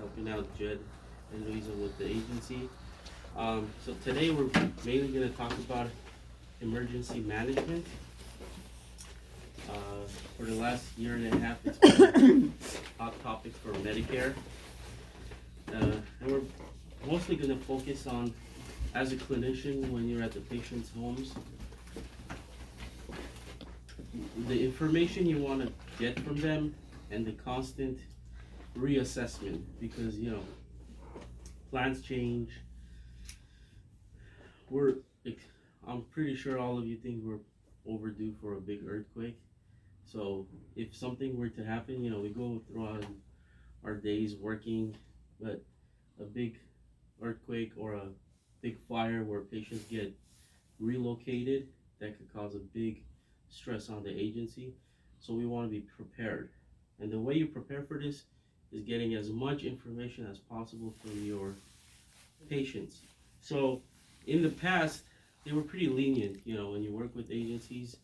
helping out Jed and Louisa with the agency. So today we're mainly going to talk about emergency management. For the last year and a half, it's been a hot topic for Medicare. And we're mostly going to focus on, as a clinician, when you're at the patient's homes, the information you want to get from them and the constant reassessment, because plans change. I'm pretty sure all of you think we're overdue for a big earthquake. So if something were to happen, we go throughout our days working, but a big earthquake or a big fire where patients get relocated, that could cause a big stress on the agency. So we want to be prepared. And the way you prepare for this is getting as much information as possible from your patients. So in the past, they were pretty lenient, when you work with agencies.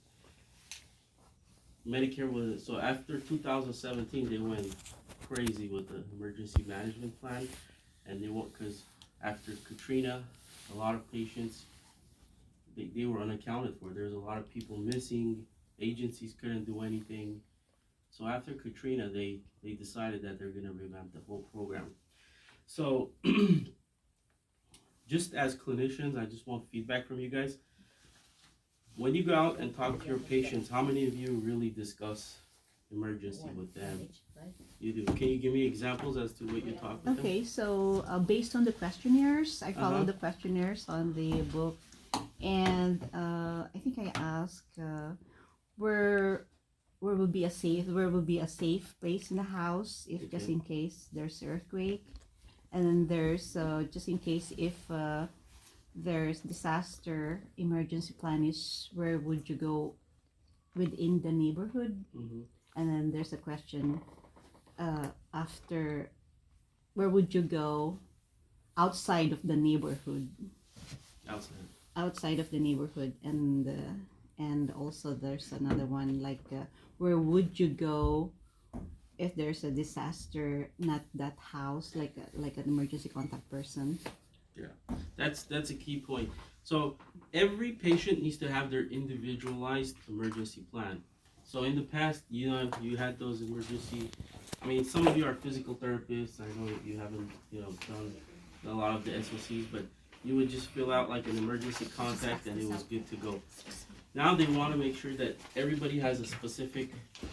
Medicare was, so after 2017, they went crazy with the emergency management plan. And they went, because after Katrina, a lot of patients, they were unaccounted for. There's a lot of people missing, agencies couldn't do anything. So after Katrina, they decided that they're gonna revamp the whole program. So just as clinicians, I just want feedback from you guys. When you go out and talk to your patients, how many of you really discuss emergency with them? You do. Can you give me examples as to what you talk with them? Okay, so based on the questionnaires, I follow the questionnaires on the book, and I think I asked where will be a safe place in the house if just in case there's earthquake, and then there's just in case if there's disaster emergency plan is where would you go within the neighborhood, and then there's a question after where would you go outside of the neighborhood, outside of the neighborhood, and also there's another one like where would you go if there's a disaster, not that house, like an emergency contact person. Yeah, that's a key point. So every patient needs to have their individualized emergency plan. So in the past, you had those emergency. I mean, some of you are physical therapists. I know that you haven't, done a lot of the SOCs, but you would just fill out like an emergency contact and it was good to go. Now they want to make sure that everybody has a specific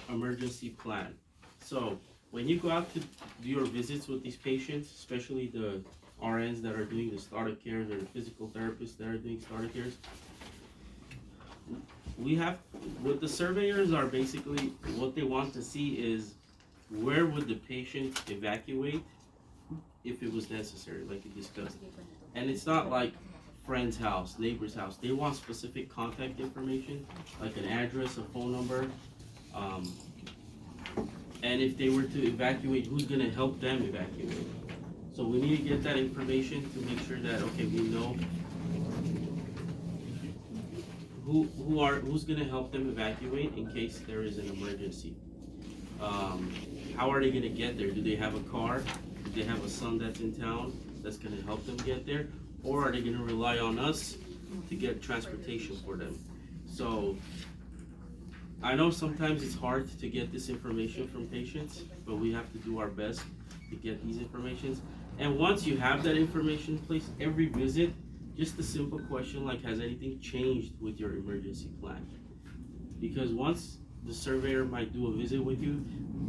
emergency plan. So when you go out to do your visits with these patients, especially the RNs that are doing the starter cares or the physical therapists that are doing starter cares, what the surveyors are basically, what they want to see is where would the patient evacuate if it was necessary, like you discussed. And it's not like friend's house, neighbor's house. They want specific contact information, like an address, a phone number, and if they were to evacuate, who's going to help them evacuate. So we need to get that information to make sure that, okay, we know who's going to help them evacuate in case there is an emergency. How are they going to get there? Do they have a car? Do they have a son that's in town that's going to help them get there? Or are they going to rely on us to get transportation for them? So I know sometimes it's hard to get this information from patients, but we have to do our best to get these informations. And once you have that information in place, every visit, just a simple question like, has anything changed with your emergency plan? Because once the surveyor might do a visit with you,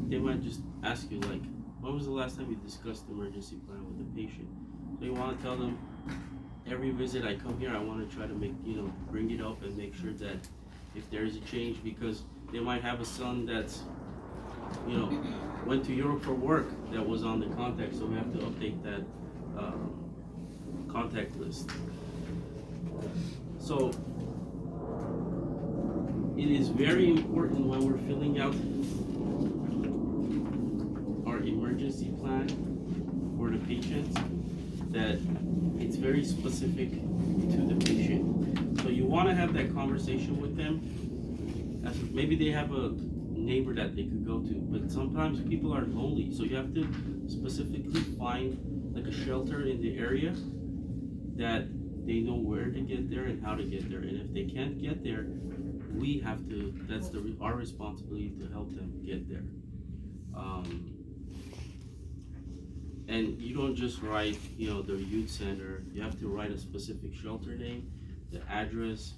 they might just ask you like, when was the last time you discussed the emergency plan with the patient? So you want to tell them, every visit I come here, I want to try to bring it up and make sure that if there is a change, because they might have a son that's, went to Europe for work that was on the contact, so we have to update that contact list. So it is very important when we're filling out our emergency plan for the patient that it's very specific to the patient. So you want to have that conversation with them. Maybe they have a neighbor that they could go to, but sometimes people are lonely, so you have to specifically find like a shelter in the area that they know where to get there and how to get there. And if they can't get there, we have to. That's our responsibility to help them get there. Um, and you don't just write, the youth center. You have to write a specific shelter name, the address.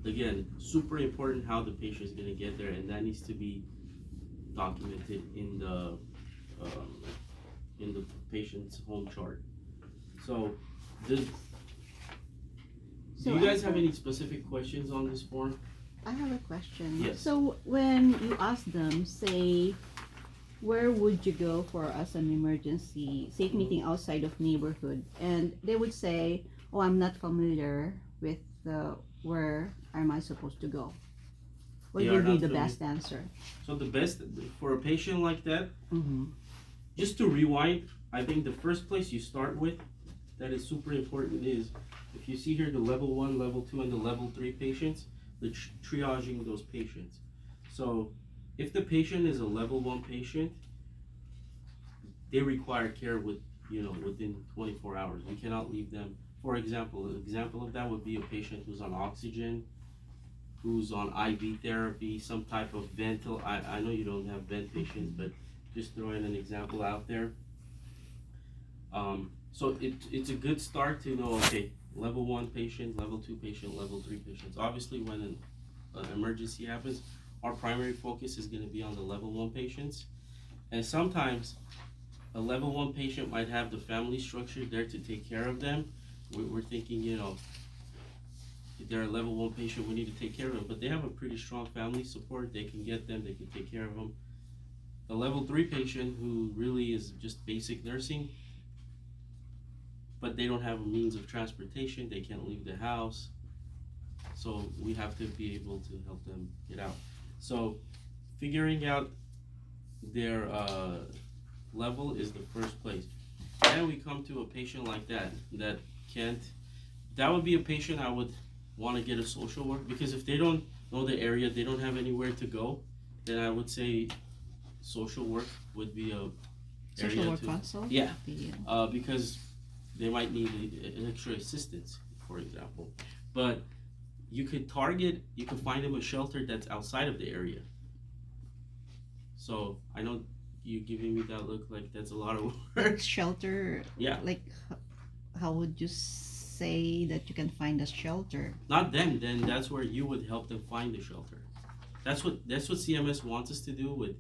Again, super important how the patient is going to get there, and that needs to be documented um, in the patient's home chart. So, do So you guys I have any specific questions on this form? I have a question. Yes. So when you ask them, say, where would you go for as an emergency safe meeting outside of neighborhood, and they would say, oh, I'm not familiar with where am I supposed to go? What They would are be not the familiar. best answer? So the best for a patient like that, Mm-hmm. just to rewind, I think the first place you start with that is super important is, if you see here the level 1, level 2, and the level 3 patients, the triaging those patients. So if the patient is a level 1 patient, they require care within 24 hours. We cannot leave them. For example, an example of that would be a patient who's on oxygen, who's on IV therapy, some type of ventil. I know you don't have vent patients, but just throwing an example out there. So it's a good start to know, okay, level 1 patient, level 2 patient, level 3 patients. Obviously, when an emergency happens, our primary focus is going to be on the level 1 patients. And sometimes a level 1 patient might have the family structure there to take care of them. We're thinking, if they're a level 1 patient, we need to take care of them. But they have a pretty strong family support. They can get them, they can take care of them. A level 3 patient who really is just basic nursing, but they don't have a means of transportation, they can't leave the house. So we have to be able to help them get out. So figuring out their level is the first place. Then we come to a patient like that can't. That would be a patient I would want to get a social work, because if they don't know the area, they don't have anywhere to go, then I would say social work would be a Social area work to, consult? yeah, The, because they might need an extra assistance, for example. But you could find them a shelter that's outside of the area. So I know you giving me that look like that's a lot of like work. shelter, Yeah, like how would you say that you can find a shelter? not them. Then that's where you would help them find a shelter. That's what CMS wants us to do with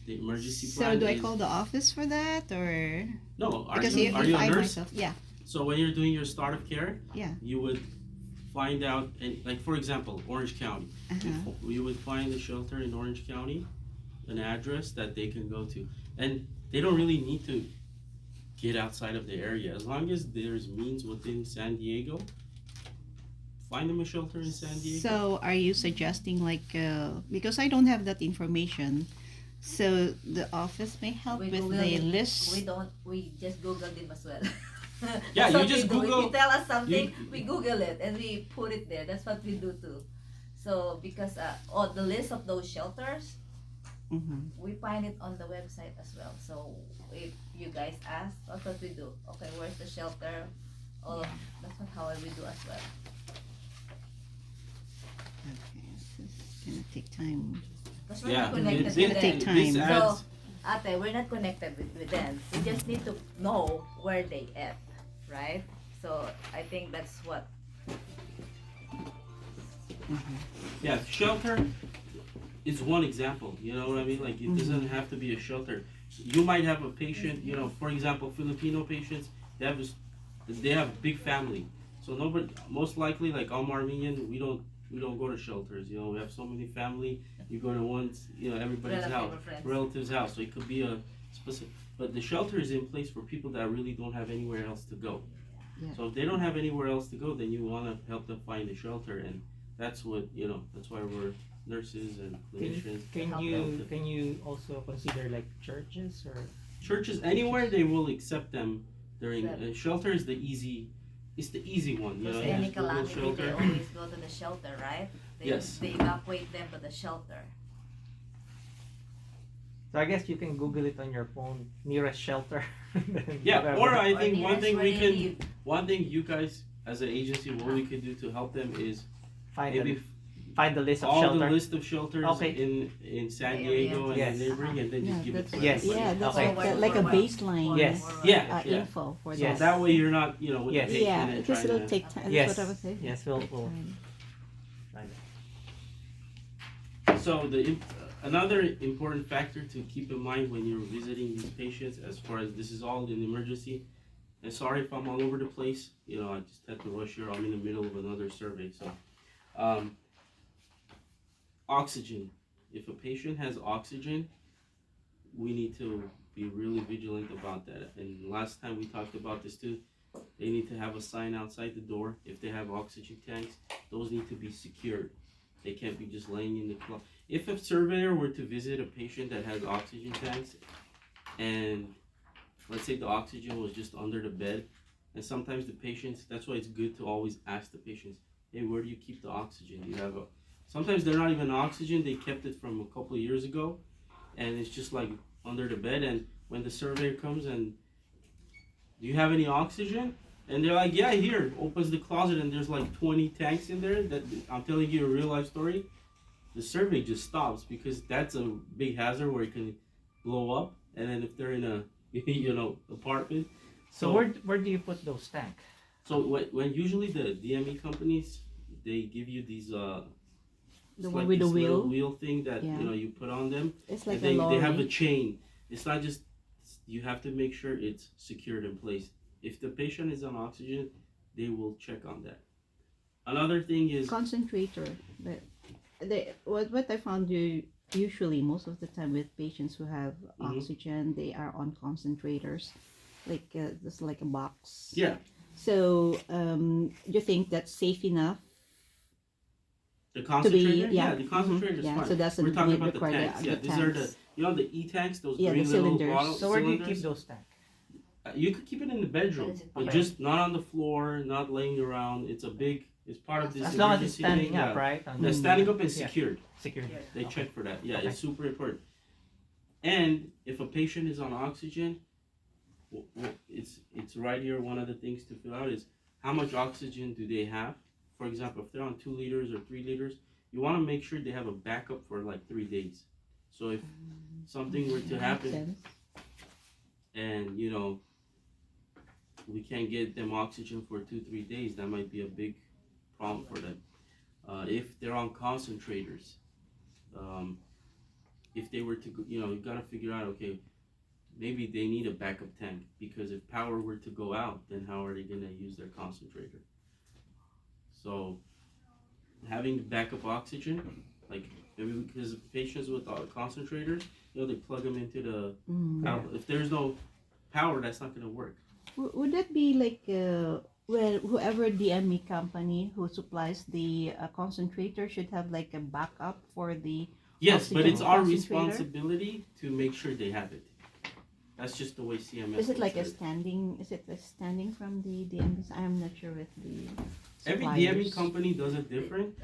the emergency So plan. do I call the office for that, or No, are because you if a I nurse? myself, yeah, So when you're doing your start of care, yeah, you would find out, and like for example, Orange County, uh-huh. you would find a shelter in Orange County, an address that they can go to, and they don't really need to get outside of the area as long as there's means within San Diego. Find them a shelter in San Diego. So are you suggesting like because I don't have that information, so the office may help We with Google the it. list? We just Google them as well. Yeah, That's you what just we do. Google- If you tell us something, you- we Google it and we put it there. That's what we do too. So because on the list of those shelters, Mm-hmm. we find it on the website as well. So if you guys ask, that's what we do. Okay, where's the shelter? That's what how we do as well. Okay, this is gonna take time. Because we're Yeah, not connected it's with gonna them. take time. This So, adds, Ate, we're not connected with them. We just need to know where they at, right? So I think that's what. Mm-hmm. yeah, shelter is one example. You know what I mean? Like it doesn't have to be a shelter. You might have a patient. For example, Filipino patients. They have big family. So nobody, most likely, like I'm Armenian, we don't go to shelters. We have so many family. You go to everybody's Relative house, or friends. relative's house. So it could be a specific. But the shelter is in place for people that really don't have anywhere else to go. Yeah. So if they don't have anywhere else to go, then you want to help them find a shelter, and that's what That's why we're nurses and clinicians. Can you also consider like churches or Churches anywhere they will accept them during Accept. shelter is the easy. It's the easy one. Because You any just Google calamity, they shelter. always go to the shelter, right? Yes. They evacuate them to the shelter. So I guess you can Google it on your phone, nearest shelter. Then Yeah, whatever. or I Or think one nearest thing where we they can, live. one thing you guys as an agency, what we could do to help them is find maybe the, find the list of all shelter. the list of shelters Okay. in San The area. Diego and Yes. the neighboring, and then Yeah, just give it to that's- Yes. everybody. Yeah, that's Okay. like a For- baseline. Yes. Yeah. Info for So Yes. that way you're not, with Yes. the patient Yeah, and because trying it'll to. take time. Yes. That's what I was saying. Yes, we'll- Take we'll- time. So another important factor to keep in mind when you're visiting these patients, as far as this is all an emergency, and sorry if I'm all over the place, I just had to rush here. I'm in the middle of another survey, so oxygen. If a patient has oxygen, we need to be really vigilant about that. And last time we talked about this too. They need to have a sign outside the door. If they have oxygen tanks, those need to be secured. They can't be just laying in the closet. If a surveyor were to visit a patient that has oxygen tanks, and let's say the oxygen was just under the bed, and sometimes the patients, that's why it's good to always ask the patients, hey, where do you keep the oxygen? Do you have sometimes they're not even oxygen, they kept it from a couple of years ago, and it's just like under the bed, and when the surveyor comes and, do you have any oxygen? And they're like, yeah, here. Opens the closet and there's like 20 tanks in there. That I'm telling you a real life story. The survey just stops because that's a big hazard where it can blow up. And then if they're in a apartment. So where do you put those tanks? So when usually the DME companies, they give you these The it's one like with the this little wheel. wheel thing that Yeah. you put on them. It's like And a lorry. they have a chain. It's not just, you have to make sure it's secured in place. If the patient is on oxygen, they will check on that. Another thing is, Concentrator. But what I found usually most of the time with patients who have Mhm. oxygen, they are on concentrators, like just like a box. yeah, So you think that's safe enough? the concentrator. yeah, The concentrator is yeah, fine. so that's We're talking the about the tanks. Yeah, the these are the tanks. the e-tanks, those Yeah, the green little cylinders. bottle So where do you cylinders. keep those tanks? You could keep it in the bedroom, Is it but okay? just not on the floor, not laying around. It's part of this As long as it's emergency standing thing. up, Yeah. right? On Yeah, the- standing up and Yeah. secured. Security. Yeah. They Okay. check for that. Yeah, Okay. it's super important. And if a patient is on oxygen, it's right here. One of the things to fill out is how much oxygen do they have. For example, if they're on 2 liters or 3 liters, you want to make sure they have a backup for like 3 days. So if something were to Makes happen sense. and we can't get them oxygen for 2-3 days, that might be a big problem for them. If they're on concentrators, if they were to go, you got to figure out, okay, maybe they need a backup tank, because if power were to go out, then how are they going to use their concentrator? So having backup oxygen, like maybe because patients with concentrators, they plug them into the power. If there's no power, that's not going to work. Would that be like well, whoever DME company who supplies the concentrator should have like a backup for the Yes, but oxygen it's our concentrator? responsibility to make sure they have it. That's just the way CMS Is it like a looks at it. standing? Is it a standing from the DME? I'm not sure with the Every suppliers. DME company does it different,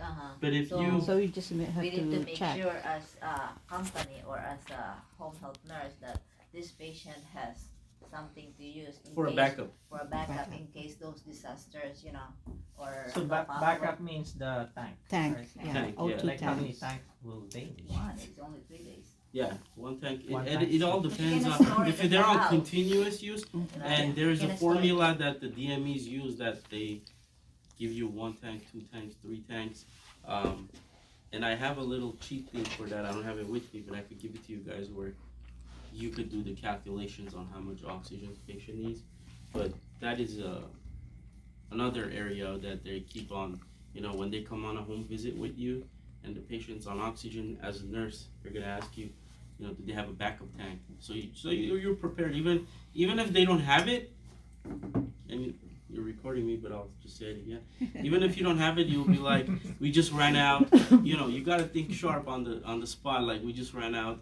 but if So- you So you just have We need to to make check. sure as a company or as a home health nurse that this patient has something to use in for a case, backup. for a backup Backup. in case those disasters, or So pop up. backup means the tank. Tank, right? yeah, Tank, O2 yeah. Like how many tanks. tanks will they need? One, it's only 3 days. Yeah, one tank. One And tank. it all But you depends can on store it if in they're the on house. continuous use. You know, And there's you a can store it. formula that the DMEs use that they give you 1 tank, 2 tanks, 3 tanks. And I have a little cheat thing for that. I don't have it with me, but I could give it to you guys where you could do the calculations on how much oxygen the patient needs. But that is another area that they keep on, when they come on a home visit with you and the patient's on oxygen, as a nurse, they're gonna ask you, do they have a backup tank? So you're prepared, even if they don't have it, and you're recording me, but I'll just say it again. Even if you don't have it, you'll be like, we just ran out. You gotta think sharp on the spot. Like, we just ran out.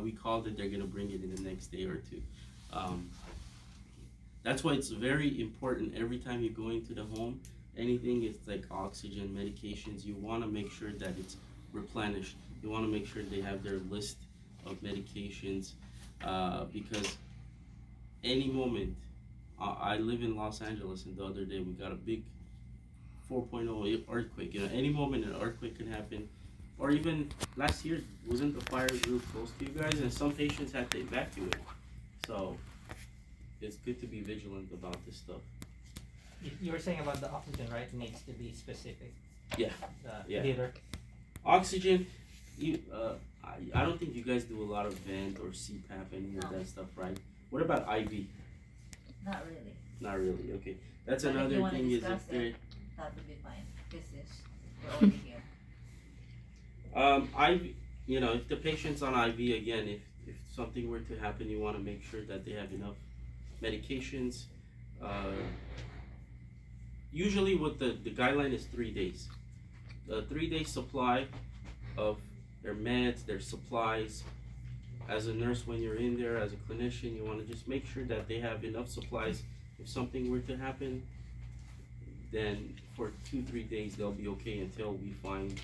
We called it. They're gonna bring it in the next day or two. That's why it's very important every time you go into the home. Anything is like oxygen, medications. You want to make sure that it's replenished. You want to make sure they have their list of medications, because any moment, I live in Los Angeles, and the other day we got a big 4.0 earthquake. You know, any moment an earthquake can happen, or even last year, wasn't the fire real close to you guys, and some patients had to evacuate. So it's good to be vigilant about this stuff. You were saying about the oxygen, right? Needs to be specific. Yeah. The Yeah. leader. Oxygen, I don't think you guys do a lot of vent or CPAP, any of No. that stuff, right? What about IV? Not really. Not really. Okay, that's But if you another wanna thing. Is discuss if they That would be fine. This is we're already here. IV, you know, if the patient's on IV again, if something were to happen, you want to make sure that they have enough medications. Usually, what the guideline is 3 days. The 3 day supply of their meds, their supplies. As a nurse, when you're in there, as a clinician, you want to just make sure that they have enough supplies. If something were to happen, then for 2-3 days they'll be okay until we find,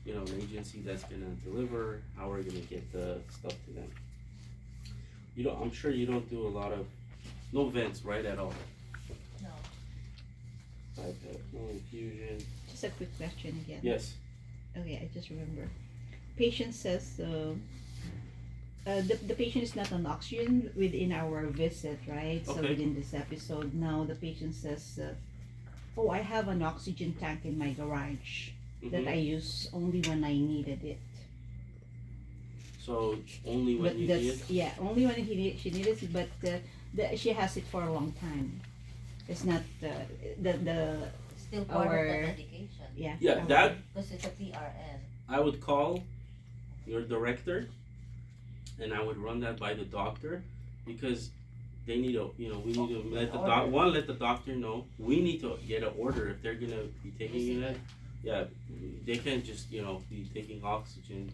you know, an agency that's gonna deliver. How we're gonna get the stuff to them. You don't. I'm sure you don't do a lot of no vents, right, at all. No. No infusion. Just a quick question again. Yes. Okay, I just remember. Patient says the patient is not on oxygen within our visit, right? So Okay. within this episode, now the patient says, "Oh, I have an oxygen tank in my garage that Mhm. I use only when I needed it." So only when But you that's need it. yeah, only when she needs it. But she has it for a long time. It's not the Still part of Our- the medication. yeah. Yeah, our- that Because it's a PRN. I would call your director, and I would run that by the doctor, because they need to, you know, we need to let the let the doctor know. We need to get an order if they're gonna be taking it. Yeah, they can't just, you know, be taking oxygen.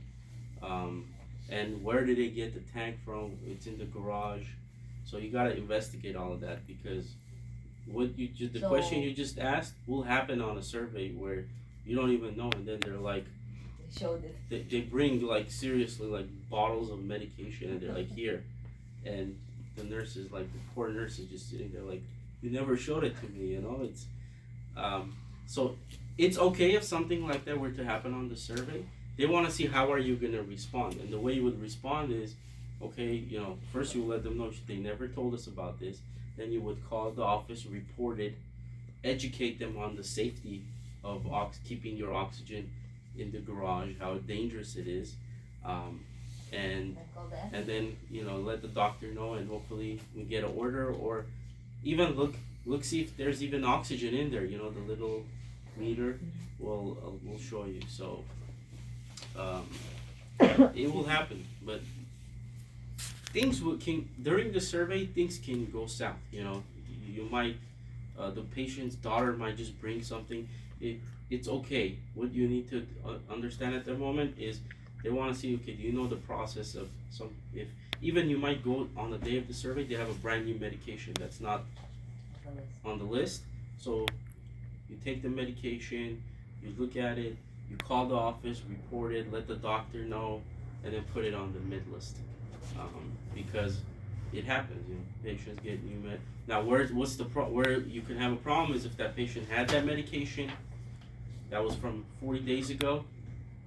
And where did they get the tank from? It's in the garage, so you gotta investigate all of that, because what you just the question you just asked will happen on a survey where you don't even know, and then they're like, They showed it. they bring like seriously like bottles of medication, and they're like, here, and the nurse is like, the poor nurse is just sitting there like, you never showed it to me, you know. It's so it's okay if something like that were to happen on the survey. They want to see how are you gonna respond, and the way you would respond is, okay, you know, first you let them know they never told us about this. Then you would call the office, report it, educate them on the safety of keeping your oxygen in the garage, how dangerous it is, and Then call the and then, you know, let the doctor know, and hopefully we get an order, or even look see if there's even oxygen in there. You know, the little meter will show you. So it will happen, but things can during the survey, things can go south. You know, you might the patient's daughter might just bring something. It's okay. What you need to understand at the moment is they want to see, okay, do you know the process of some, if even you might go on the day of the survey, they have a brand new medication that's not on the list. So you take the medication, you look at it, you call the office, report it, let the doctor know, and then put it on the mid list, because it happens. You know, patients get new med. Now, where you can have a problem is if that patient had that medication that was from 40 days ago,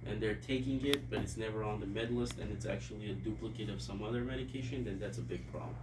and they're taking it, but it's never on the med list, and it's actually a duplicate of some other medication. Then that's a big problem.